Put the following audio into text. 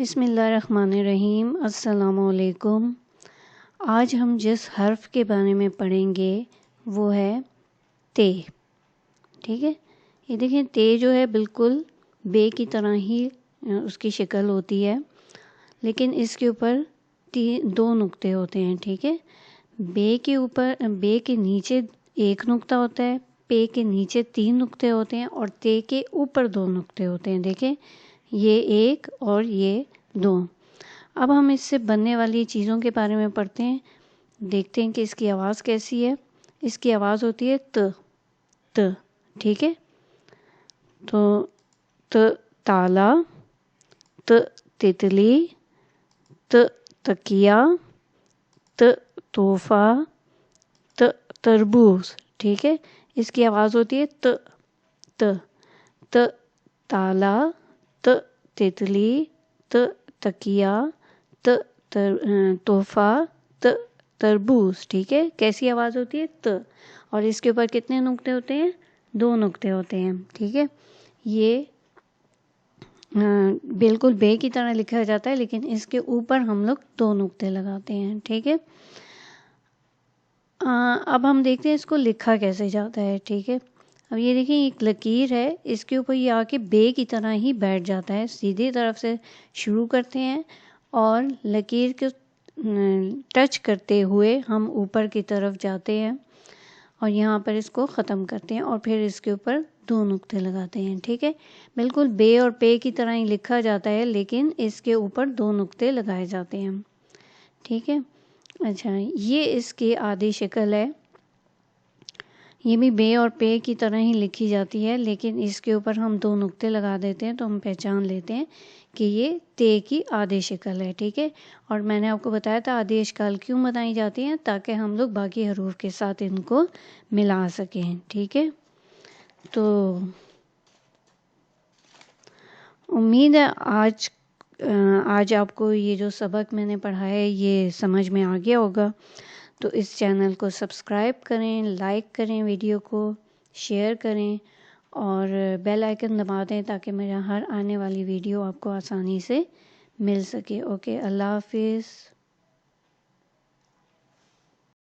بسم اللہ الرحمن الرحیم۔ السلام علیکم۔ آج ہم جس حرف کے بارے میں پڑھیں گے وہ ہے تے۔ ٹھیک ہے، یہ دیکھیں تے جو ہے بالکل بے کی طرح ہی اس کی شکل ہوتی ہے، لیکن اس کے اوپر دو نقطے ہوتے ہیں۔ ٹھیک ہے، بے کے نیچے ایک نقطہ ہوتا ہے، پے کے نیچے 3 نقطے ہوتے ہیں اور تے کے اوپر 2 نقطے ہوتے ہیں۔ دیکھیں یہ 1 اور یہ 2۔ اب ہم اس سے بننے والی چیزوں کے بارے میں پڑھتے ہیں، دیکھتے ہیں کہ اس کی آواز کیسی ہے۔ اس کی آواز ہوتی ہے ت۔ ٹھیک ہے، تو تالا، تتلی، تکیہ، تحفہ، تربوز۔ ٹھیک ہے، اس کی آواز ہوتی ہے تالا، تتلی، تکیہ، تحفہ، تربوز۔ ٹھیک ہے، کیسی آواز ہوتی ہے اور اس کے اوپر کتنے نقطے ہوتے ہیں؟ 2 نقطے ہوتے ہیں۔ ٹھیک ہے، یہ بالکل بے کی طرح لکھا جاتا ہے، لیکن اس کے اوپر ہم لوگ 2 نقطے لگاتے ہیں۔ ٹھیک ہے، اب ہم دیکھتے ہیں اس کو لکھا کیسے جاتا ہے۔ ٹھیک ہے، اب یہ دیکھیں ایک لکیر ہے، اس کے اوپر یہ آ کے بے کی طرح ہی بیٹھ جاتا ہے۔ سیدھی طرف سے شروع کرتے ہیں اور لکیر کو ٹچ کرتے ہوئے ہم اوپر کی طرف جاتے ہیں اور یہاں پر اس کو ختم کرتے ہیں اور پھر اس کے اوپر 2 نقطے لگاتے ہیں۔ ٹھیک ہے، بالکل بے اور پے کی طرح ہی لکھا جاتا ہے، لیکن اس کے اوپر 2 نقطے لگائے جاتے ہیں۔ ٹھیک ہے، اچھا یہ اس کی آدھی شکل ہے۔ یہ بھی بے اور پے کی طرح ہی لکھی جاتی ہے، لیکن اس کے اوپر ہم 2 نقطے لگا دیتے ہیں تو ہم پہچان لیتے ہیں کہ یہ تے کی آدھی شکل ہے۔ ٹھیک ہے، اور میں نے آپ کو بتایا تھا آدھی اشکال کیوں بنائی جاتی ہیں، تاکہ ہم لوگ باقی حروف کے ساتھ ان کو ملا سکیں۔ ٹھیک ہے، تو امید ہے آج آپ کو یہ جو سبق میں نے پڑھا ہے یہ سمجھ میں آ گیا ہوگا۔ تو اس چینل کو سبسکرائب کریں، لائک کریں، ویڈیو کو شیئر کریں اور بیل آئیکن دبا دیں تاکہ میرا ہر آنے والی ویڈیو آپ کو آسانی سے مل سکے۔ اوکے، اللہ حافظ۔